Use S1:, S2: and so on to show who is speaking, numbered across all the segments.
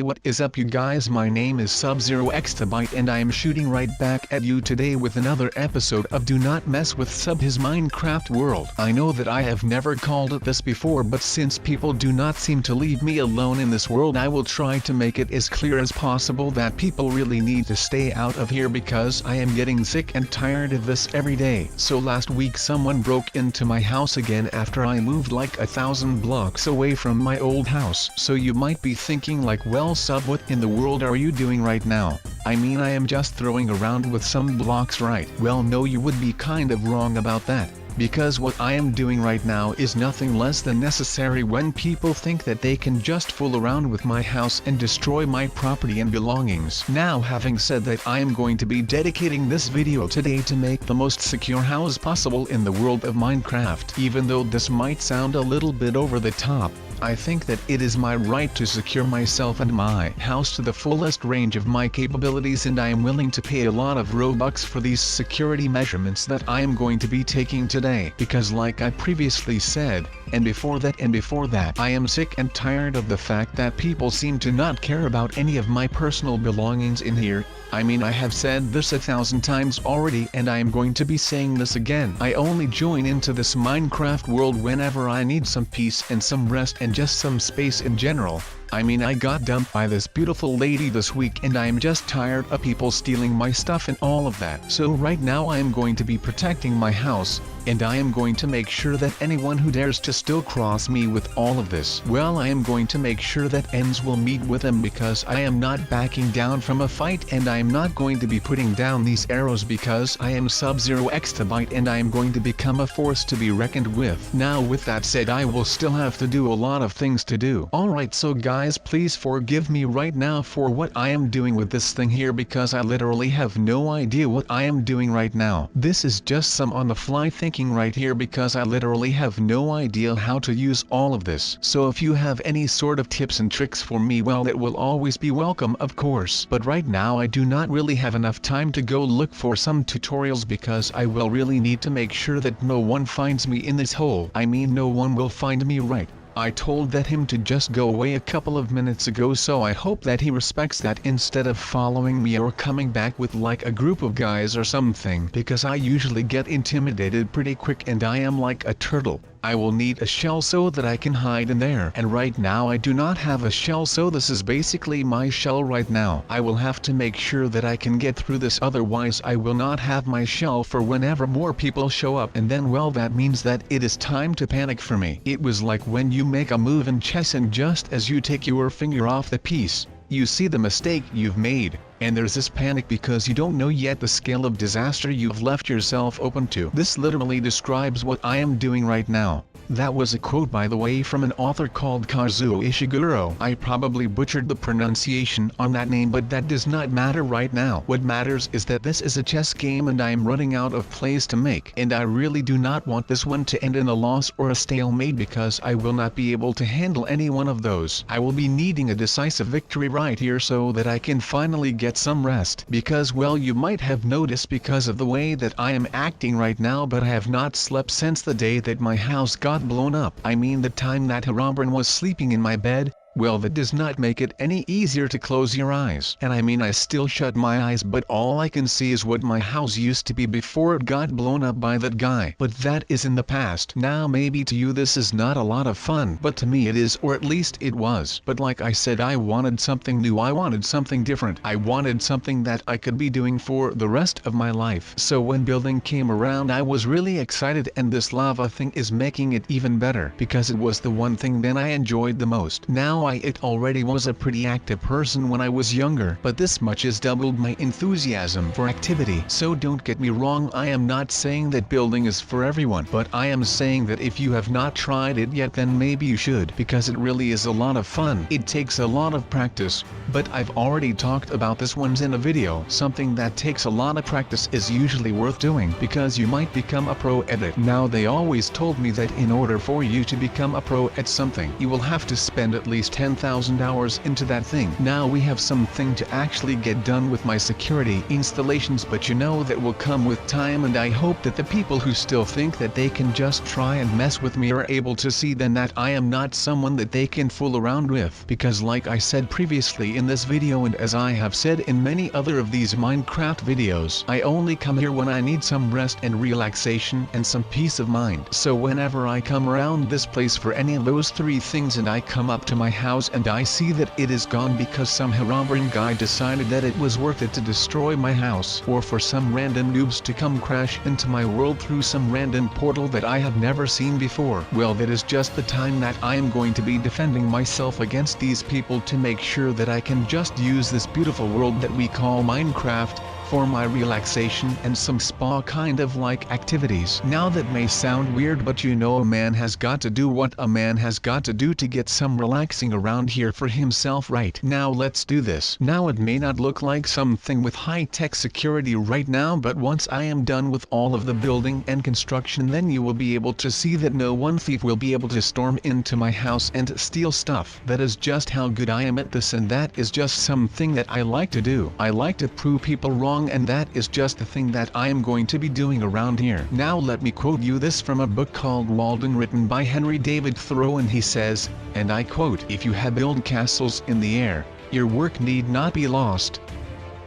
S1: Hey, what is up you guys, my name is Sub-Zero-Exabyte and I am shooting right back at you today with another episode of Do Not Mess with Sub His Minecraft World. I know that I have never called it this before, but since people do not seem to leave me alone in this world, I will try to make it as clear as possible that people really need to stay out of here because I am getting sick and tired of this every day. So last week someone broke into my house again after I moved like 1,000 blocks away from my old house. So you might be thinking like, well Sub, what in the world are you doing right now? I mean, I am just throwing around with some blocks, right? Well no, you would be kind of wrong about that. Because what I am doing right now is nothing less than necessary when people think that they can just fool around with my house and destroy my property and belongings. Now, having said that, I am going to be dedicating this video today to make the most secure house possible in the world of Minecraft. Even though this might sound a little bit over the top, I think that it is my right to secure myself and my house to the fullest range of my capabilities, and I am willing to pay a lot of Robux for these security measurements that I am going to be taking today. Because like I previously said, and before that, I am sick and tired of the fact that people seem to not care about any of my personal belongings in here. I mean, I have said this 1,000 times already and I am going to be saying this again. I only join into this Minecraft world whenever I need some peace and some rest and just some space in general. I mean, I got dumped by this beautiful lady this week and I am just tired of people stealing my stuff and all of that. So right now I am going to be protecting my house, and I am going to make sure that anyone who dares to still cross me with all of this, well, I am going to make sure that ends will meet with them, because I am not backing down from a fight and I am not going to be putting down these arrows because I am Sub-Zero-Exabyte and I am going to become a force to be reckoned with. Now with that said, I will still have to do a lot of things to do. Alright, so guys, please forgive me right now for what I am doing with this thing here, because I literally have no idea what I am doing right now. This is just some on the fly thinking right here, because I literally have no idea how to use all of this. So if you have any sort of tips and tricks for me, well, it will always be welcome, of course. But right now I do not really have enough time to go look for some tutorials, because I will really need to make sure that no one finds me in this hole. I mean, no one will find me, right? I told him to just go away a couple of minutes ago, so I hope that he respects that instead of following me or coming back with like a group of guys or something, because I usually get intimidated pretty quick and I am like a turtle. I will need a shell so that I can hide in there, and right now I do not have a shell, so this is basically my shell right now. I will have to make sure that I can get through this, otherwise I will not have my shell for whenever more people show up, and then, well, that means that it is time to panic for me. It was like when you make a move in chess and just as you take your finger off the piece, you see the mistake you've made, and there's this panic because you don't know yet the scale of disaster you've left yourself open to. This literally describes what I am doing right now. That was a quote, by the way, from an author called Kazuo Ishiguro. I probably butchered the pronunciation on that name, but that does not matter right now. What matters is that this is a chess game and I am running out of plays to make, and I really do not want this one to end in a loss or a stalemate, because I will not be able to handle any one of those. I will be needing a decisive victory right here so that I can finally get some rest, because, well, you might have noticed because of the way that I am acting right now, but I have not slept since the day that my house got blown up. I mean, the time that Herobrine was sleeping in my bed. Well, that does not make it any easier to close your eyes. And I mean, I still shut my eyes, but all I can see is what my house used to be before it got blown up by that guy. But that is in the past. Now maybe to you this is not a lot of fun, but to me it is, or at least it was. But like I said, I wanted something new, I wanted something different. I wanted something that I could be doing for the rest of my life. So when building came around, I was really excited, and this lava thing is making it even better, because it was the one thing that I enjoyed the most. Now it already was a pretty active person when I was younger, but this much has doubled my enthusiasm for activity. So don't get me wrong, I am not saying that building is for everyone, but I am saying that if you have not tried it yet, then maybe you should, because it really is a lot of fun. It takes a lot of practice, but I've already talked about this once in a video. Something that takes a lot of practice is usually worth doing, because you might become a pro at it. Now, they always told me that in order for you to become a pro at something, you will have to spend at least almost 10,000 hours into that thing. Now we have something to actually get done with my security installations, but you know that will come with time, and I hope that the people who still think that they can just try and mess with me are able to see then that I am not someone that they can fool around with. Because like I said previously in this video, and as I have said in many other of these Minecraft videos, I only come here when I need some rest and relaxation and some peace of mind. So whenever I come around this place for any of those three things, and I come up to my house and I see that it is gone because some Harambean guy decided that it was worth it to destroy my house, or for some random noobs to come crash into my world through some random portal that I have never seen before, well, that is just the time that I am going to be defending myself against these people to make sure that I can just use this beautiful world that we call Minecraft for my relaxation and some spa kind of like activities. Now that may sound weird, but you know, a man has got to do what a man has got to do to get some relaxing around here for himself, right? Now let's do this. Now it may not look like something with high-tech security right now, but once I am done with all of the building and construction, then you will be able to see that no one thief will be able to storm into my house and steal stuff. That is just how good I am at this, and that is just something that I like to do. I like to prove people wrong, and that is just the thing that I am going to be doing around here. Now let me quote you this from a book called Walden, written by Henry David Thoreau, and he says, and I quote, "If you have built castles in the air, your work need not be lost.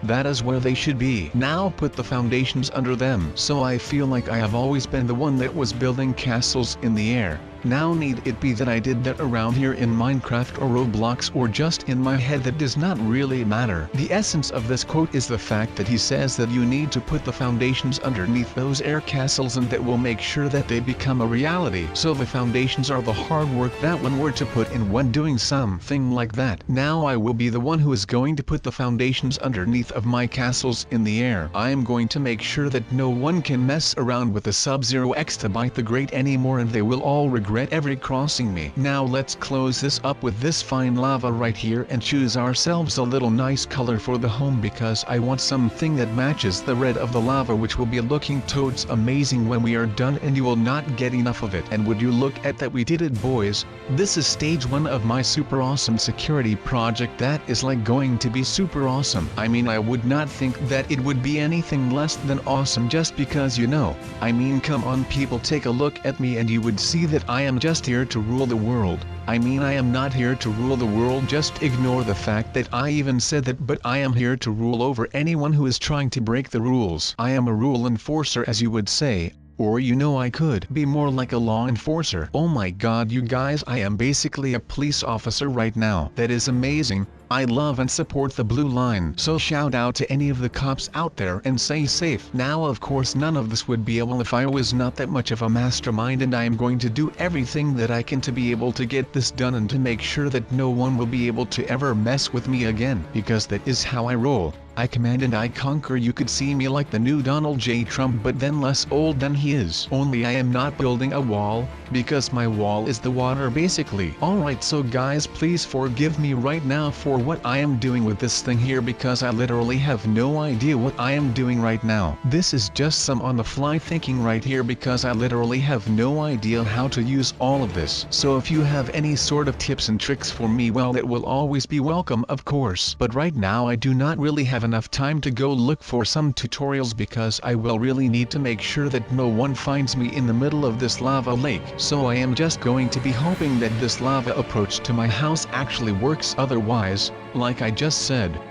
S1: That is where they should be. Now put the foundations under them." So I feel like I have always been the one that was building castles in the air. Now need it be that I did that around here in Minecraft or Roblox, or just in my head, that does not really matter. The essence of this quote is the fact that he says that you need to put the foundations underneath those air castles, and that will make sure that they become a reality. So the foundations are the hard work that one were to put in when doing something like that. Now I will be the one who is going to put the foundations underneath of my castles in the air. I am going to make sure that no one can mess around with the Sub-Zero Exabyte the Great anymore, and they will all regret every crossing me. Now let's close this up with this fine lava right here and choose ourselves a little nice color for the home, because I want something that matches the red of the lava, which will be looking totes amazing when we are done, and you will not get enough of it. And would you look at that, we did it, boys. This is stage 1 of my super awesome security project that is like going to be super awesome. I mean, I would not think that it would be anything less than awesome, just because, you know, I mean, come on people, take a look at me and you would see that I am just here to rule the world. I mean, I am not here to rule the world, just ignore the fact that I even said that, but I am here to rule over anyone who is trying to break the rules. I am a rule enforcer, as you would say. Or you know, I could be more like a law enforcer. Oh my god, you guys, I am basically a police officer right now. That is amazing. I love and support the blue line. So shout out to any of the cops out there and stay safe. Now of course none of this would be able if I was not that much of a mastermind, and I am going to do everything that I can to be able to get this done and to make sure that no one will be able to ever mess with me again, because that is how I roll. I command and I conquer. You could see me like the new Donald J. Trump, but then less old than he is. Only I am not building a wall, because my wall is the water basically. Alright, so guys, please forgive me right now for what I am doing with this thing here, because I literally have no idea what I am doing right now. This is just some on the fly thinking right here, because I literally have no idea how to use all of this. So if you have any sort of tips and tricks for me, well, it will always be welcome, of course. But right now I do not really have enough time to go look for some tutorials, because I will really need to make sure that no one finds me in the middle of this lava lake. So I am just going to be hoping that this lava approach to my house actually works. Otherwise, like I just said,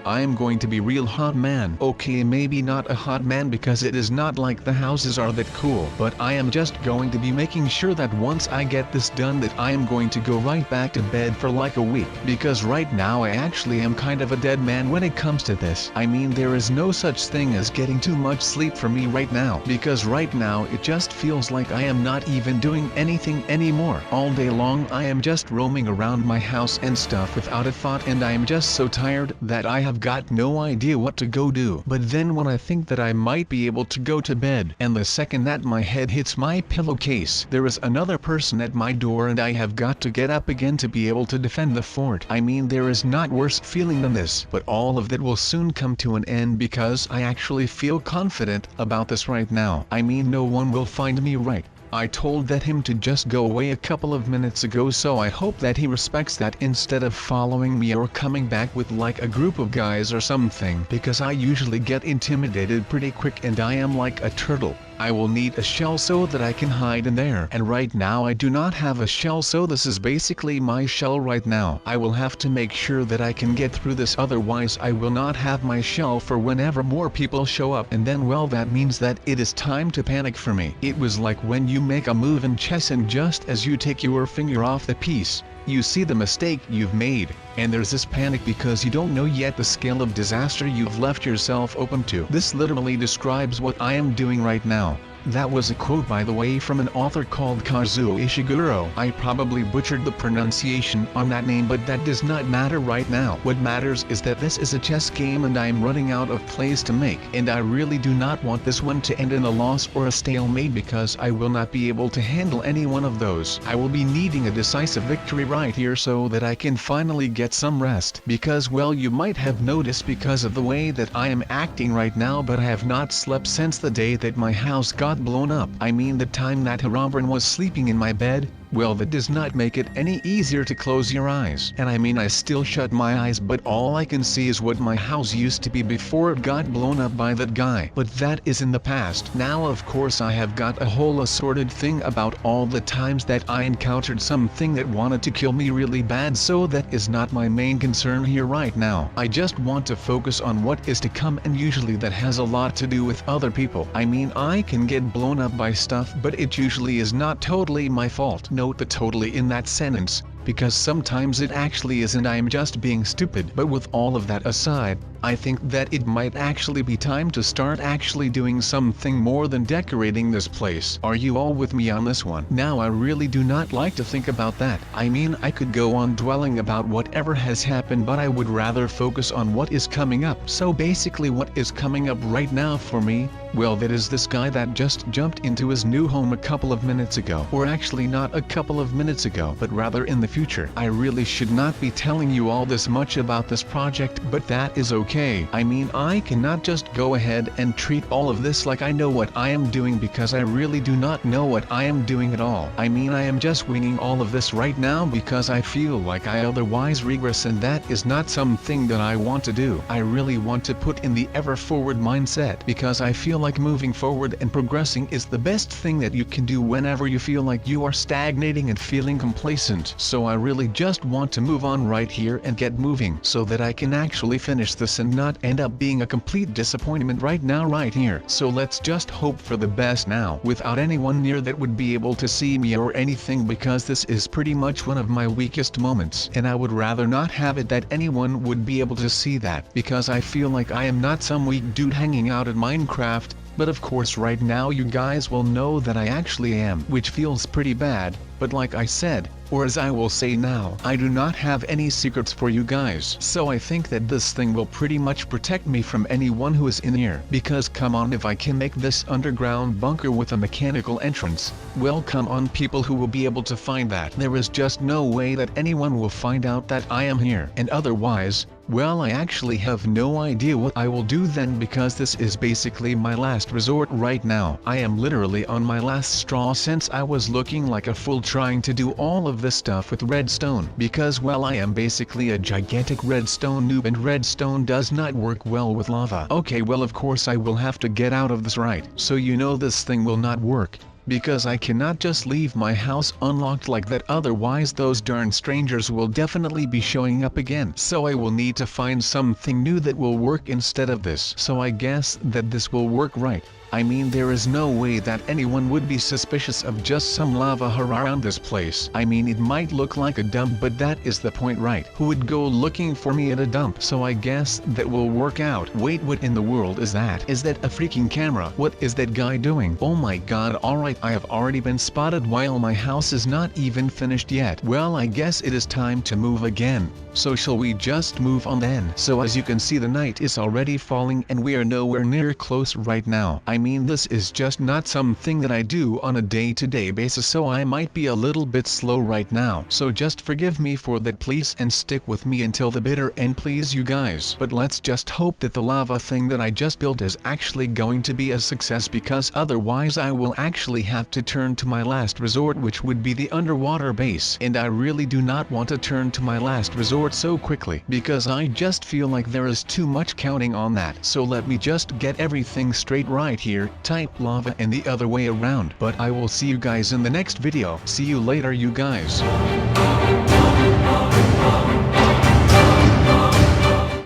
S1: I am going to be real hot man. Okay, maybe not a hot man, because it is not like the houses are that cool, but I am just going to be making sure that once I get this done, that I am going to go right back to bed for like a week, because right now I actually am kind of a dead man when it comes to this. I mean, there is no such thing as getting too much sleep for me right now, because right now it just feels like I am not even doing anything anymore. All day long I am just roaming around my house and stuff without a thought, and I am just so tired that I have got no idea what to go do. But then when I think that I might be able to go to bed, and the second that my head hits my pillowcase, there is another person at my door, and I have got to get up again to be able to defend the fort. I mean, there is not worse feeling than this, but all of that will soon come to an end, because I actually feel confident about this right now. I mean, no one will find me, right? I told him to just go away a couple of minutes ago, so I hope that he respects that instead of following me or coming back with like a group of guys or something, because I usually get intimidated pretty quick and I am like a turtle. I will need a shell so that I can hide in there, and right now I do not have a shell, so this is basically my shell right now. I will have to make sure that I can get through this, otherwise I will not have my shell for whenever more people show up, and then well, that means that it is time to panic for me. It was like when you make a move in chess and just as you take your finger off the piece, you see the mistake you've made, and there's this panic because you don't know yet the scale of disaster you've left yourself open to. This literally describes what I am doing right now. That was a quote, by the way, from an author called Kazuo Ishiguro. I probably butchered the pronunciation on that name, but that does not matter right now. What matters is that this is a chess game and I am running out of plays to make, and I really do not want this one to end in a loss or a stalemate, because I will not be able to handle any one of those. I will be needing a decisive victory right here so that I can finally get some rest, because well, you might have noticed because of the way that I am acting right now, but I have not slept since the day that my house got blown up. I mean the time that Haramberan was sleeping in my bed. Well, that does not make it any easier to close your eyes. And I mean, I still shut my eyes, but all I can see is what my house used to be before it got blown up by that guy. But that is in the past. Now of course I have got a whole assorted thing about all the times that I encountered something that wanted to kill me really bad, so that is not my main concern here right now. I just want to focus on what is to come, and usually that has a lot to do with other people. I mean, I can get blown up by stuff, but it usually is not totally my fault. Note the totally in that sentence, because sometimes it actually isn't. I am just being stupid. But with all of that aside, I think that it might actually be time to start actually doing something more than decorating this place. Are you all with me on this one? Now I really do not like to think about that. I mean, I could go on dwelling about whatever has happened, but I would rather focus on what is coming up. So basically what is coming up right now for me, well, that is this guy that just jumped into his new home a couple of minutes ago. Or actually not a couple of minutes ago, but rather in the future. I really should not be telling you all this much about this project, but that is okay. I mean, I cannot just go ahead and treat all of this like I know what I am doing, because I really do not know what I am doing at all. I mean, I am just winging all of this right now because I feel like I otherwise regress, and that is not something that I want to do. I really want to put in the ever forward mindset, because I feel like moving forward and progressing is the best thing that you can do whenever you feel like you are stagnating and feeling complacent. So I really just want to move on right here and get moving so that I can actually finish this and not end up being a complete disappointment right now right here. So let's just hope for the best now, without anyone near that would be able to see me or anything, because this is pretty much one of my weakest moments, and I would rather not have it that anyone would be able to see that, because I feel like I am not some weak dude hanging out at Minecraft. But of course right now you guys will know that I actually am, which feels pretty bad, but like I said, or as I will say now, I do not have any secrets for you guys. So I think that this thing will pretty much protect me from anyone who is in here, because come on, if I can make this underground bunker with a mechanical entrance, well, come on people who will be able to find that. There is just no way that anyone will find out that I am here, and otherwise, well, I actually have no idea what I will do then, because this is basically my last resort right now. I am literally on my last straw, since I was looking like a fool trying to do all of this stuff with redstone, because well, I am basically a gigantic redstone noob, and redstone does not work well with lava. Okay, well of course I will have to get out of this, right? So you know this thing will not work, because I cannot just leave my house unlocked like that, otherwise those darn strangers will definitely be showing up again. So I will need to find something new that will work instead of this. So I guess that this will work, right? I mean, there is no way that anyone would be suspicious of just some lava around this place. I mean, it might look like a dump, but that is the point, right? Who would go looking for me at a dump? So I guess that will work out. Wait, what in the world is that? Is that a freaking camera? What is that guy doing? Oh my god, alright, I have already been spotted while my house is not even finished yet. Well, I guess it is time to move again. So shall we just move on then? So as you can see, the night is already falling and we are nowhere near close right now. I mean, this is just not something that I do on a day-to-day basis, so I might be a little bit slow right now. So just forgive me for that please, and stick with me until the bitter end please you guys. But let's just hope that the lava thing that I just built is actually going to be a success, because otherwise I will actually have to turn to my last resort, which would be the underwater base. And I really do not want to turn to my last resort so quickly, because I just feel like there is too much counting on that. So let me just get everything straight right here, type lava and the other way around. But I will see you guys in the next video. See you later you guys.